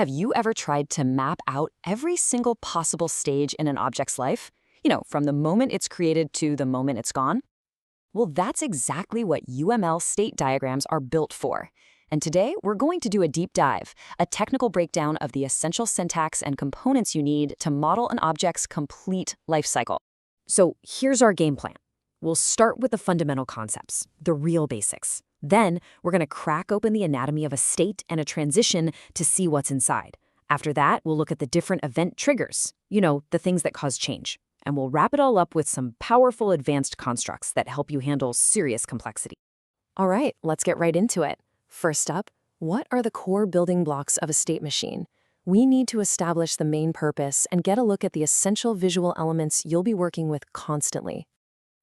Have you ever tried to map out every single possible stage in an object's life? From the moment it's created to the moment it's gone? Well, that's exactly what UML state diagrams are built for. And today, we're going to do a deep dive, a technical breakdown of the essential syntax and components you need to model an object's complete life cycle. So here's our game plan. We'll start with the fundamental concepts, the real basics. Then, we're going to crack open the anatomy of a state and a transition to see what's inside. After that, we'll look at the different event triggers, the things that cause change. And we'll wrap it all up with some powerful advanced constructs that help you handle serious complexity. All right, let's get right into it. First up, what are the core building blocks of a state machine? We need to establish the main purpose and get a look at the essential visual elements you'll be working with constantly.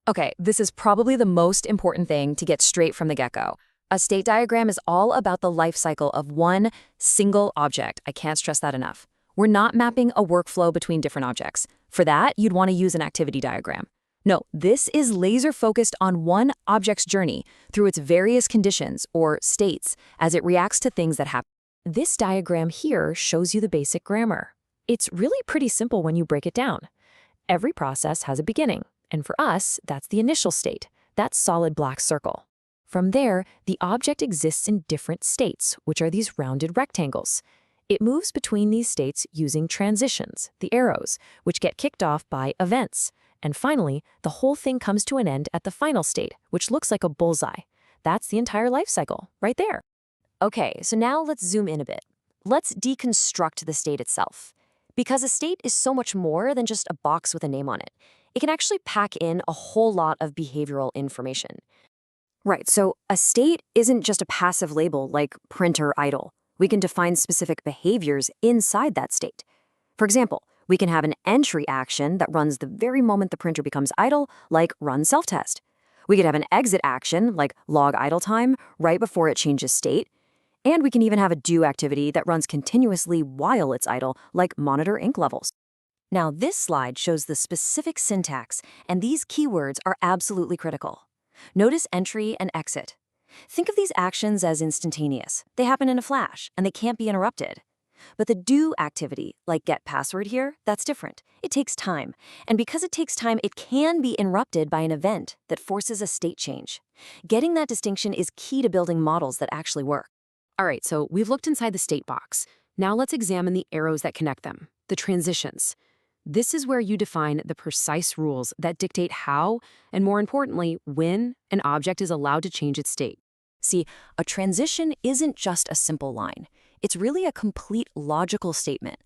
Okay, this is probably the most important thing to get straight from the get-go. A state diagram is all about the life cycle of one single object. I can't stress that enough. We're not mapping a workflow between different objects. For that, you'd want to use an activity diagram. No, this is laser-focused on one object's journey through its various conditions, or states, as it reacts to things that happen. This diagram here shows you the basic grammar. It's really pretty simple when you break it down. Every process has a beginning, and for us, that's the initial state, that solid black circle. From there, the object exists in different states, which are these rounded rectangles. It moves between these states using transitions, the arrows, which get kicked off by events. And finally, the whole thing comes to an end at the final state, which looks like a bullseye. That's the entire life cycle, right there. Okay, so now let's zoom in a bit. Let's deconstruct the state itself. Because a state is so much more than just a box with a name on it. It can actually pack in a whole lot of behavioral information. Right, so a state isn't just a passive label like print or idle. We can define specific behaviors inside that state. For example, we can have an entry action that runs the very moment the printer becomes idle, like run self-test. We could have an exit action, like log idle time, right before it changes state. And we can even have a do activity that runs continuously while it's idle, like monitor ink levels. Now, this slide shows the specific syntax, and these keywords are absolutely critical. Notice entry and exit. Think of these actions as instantaneous. They happen in a flash, and they can't be interrupted. But the do activity, like get password here, that's different. It takes time. And because it takes time, it can be interrupted by an event that forces a state change. Getting that distinction is key to building models that actually work. All right, so we've looked inside the state box. Now let's examine the arrows that connect them, the transitions. This is where you define the precise rules that dictate how, and more importantly, when an object is allowed to change its state. See, a transition isn't just a simple line. It's really a complete logical statement.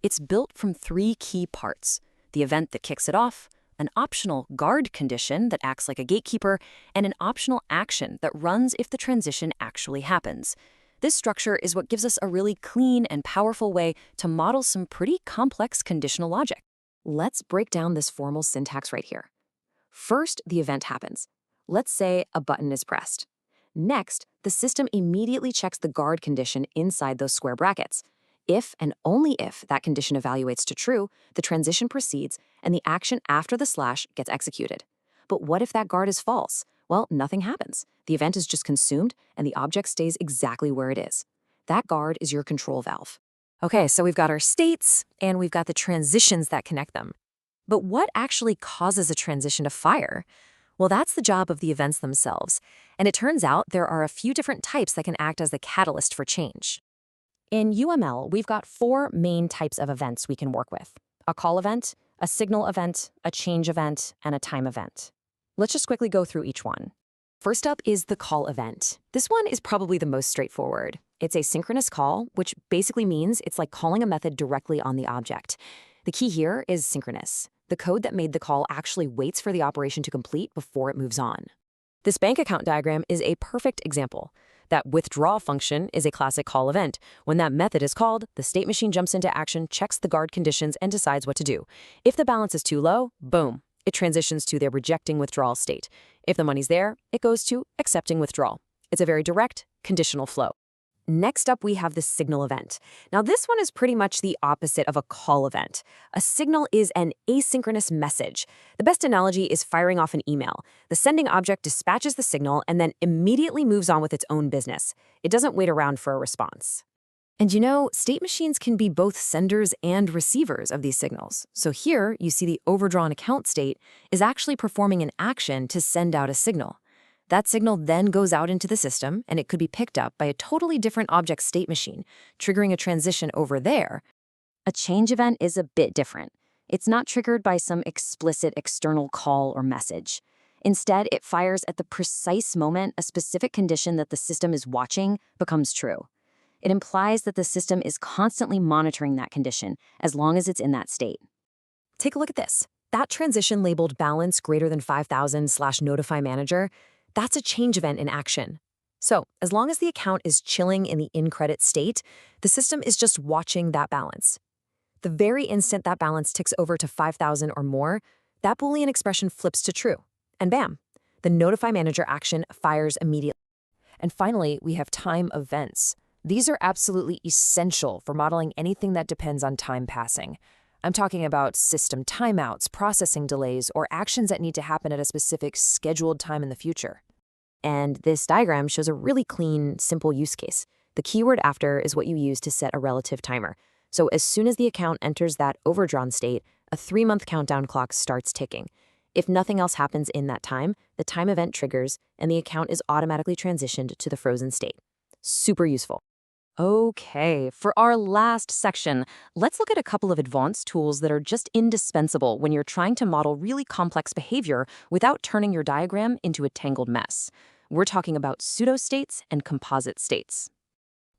It's built from three key parts: the event that kicks it off, an optional guard condition that acts like a gatekeeper, and an optional action that runs if the transition actually happens. This structure is what gives us a really clean and powerful way to model some pretty complex conditional logic. Let's break down this formal syntax right here. First, the event happens. Let's say a button is pressed. Next, the system immediately checks the guard condition inside those square brackets. If and only if that condition evaluates to true, the transition proceeds and the action after the slash gets executed. But what if that guard is false? Well, nothing happens. The event is just consumed and the object stays exactly where it is. That guard is your control valve. Okay, so we've got our states and we've got the transitions that connect them. But what actually causes a transition to fire? Well, that's the job of the events themselves. And it turns out there are a few different types that can act as the catalyst for change. In UML, we've got four main types of events we can work with: a call event, a signal event, a change event, and a time event. Let's just quickly go through each one. First up is the call event. This one is probably the most straightforward. It's a synchronous call, which basically means it's like calling a method directly on the object. The key here is synchronous. The code that made the call actually waits for the operation to complete before it moves on. This bank account diagram is a perfect example. That withdraw function is a classic call event. When that method is called, the state machine jumps into action, checks the guard conditions, and decides what to do. If the balance is too low, boom, it transitions to the rejecting withdrawal state. If the money's there, it goes to accepting withdrawal. It's a very direct, conditional flow. Next up, we have the signal event. Now, this one is pretty much the opposite of a call event. A signal is an asynchronous message. The best analogy is firing off an email. The sending object dispatches the signal and then immediately moves on with its own business. It doesn't wait around for a response. And you know, state machines can be both senders and receivers of these signals. So here, you see the overdrawn account state is actually performing an action to send out a signal. That signal then goes out into the system, and it could be picked up by a totally different object state machine, triggering a transition over there. A change event is a bit different. It's not triggered by some explicit external call or message. Instead, it fires at the precise moment a specific condition that the system is watching becomes true. It implies that the system is constantly monitoring that condition as long as it's in that state. Take a look at this. That transition labeled balance greater than 5,000/notify manager, that's a change event in action. So, as long as the account is chilling in the in-credit state, the system is just watching that balance. The very instant that balance ticks over to 5,000 or more, that Boolean expression flips to true. And bam, the notify manager action fires immediately. And finally, we have time events. These are absolutely essential for modeling anything that depends on time passing. I'm talking about system timeouts, processing delays, or actions that need to happen at a specific scheduled time in the future. And this diagram shows a really clean, simple use case. The keyword after is what you use to set a relative timer. So as soon as the account enters that overdrawn state, a 3-month countdown clock starts ticking. If nothing else happens in that time, the time event triggers, and the account is automatically transitioned to the frozen state. Super useful. Okay, for our last section, let's look at a couple of advanced tools that are just indispensable when you're trying to model really complex behavior without turning your diagram into a tangled mess. We're talking about pseudostates and composite states.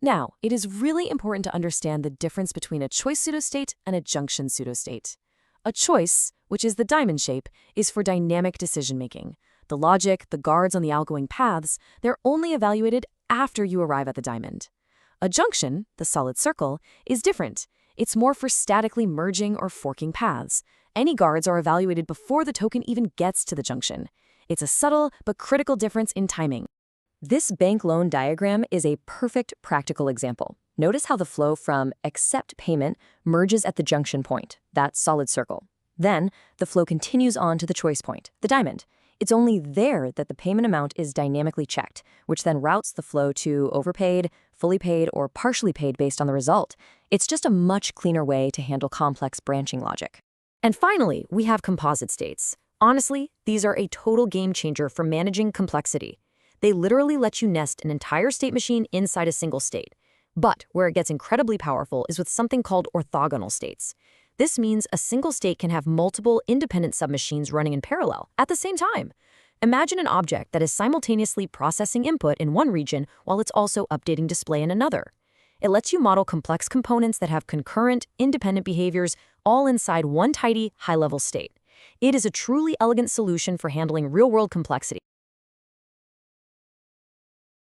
Now, it is really important to understand the difference between a choice pseudostate and a junction pseudostate. A choice, which is the diamond shape, is for dynamic decision-making. The logic, the guards on the outgoing paths, they're only evaluated after you arrive at the diamond. A junction, the solid circle, is different. It's more for statically merging or forking paths. Any guards are evaluated before the token even gets to the junction. It's a subtle but critical difference in timing. This bank loan diagram is a perfect practical example. Notice how the flow from accept payment merges at the junction point, that solid circle. Then, the flow continues on to the choice point, the diamond. It's only there that the payment amount is dynamically checked, which then routes the flow to overpaid, fully paid, or partially paid based on the result. It's just a much cleaner way to handle complex branching logic. And finally, we have composite states. Honestly, these are a total game changer for managing complexity. They literally let you nest an entire state machine inside a single state. But where it gets incredibly powerful is with something called orthogonal states. This means a single state can have multiple independent submachines running in parallel at the same time. Imagine an object that is simultaneously processing input in one region while it's also updating display in another. It lets you model complex components that have concurrent, independent behaviors all inside one tidy, high-level state. It is a truly elegant solution for handling real-world complexity.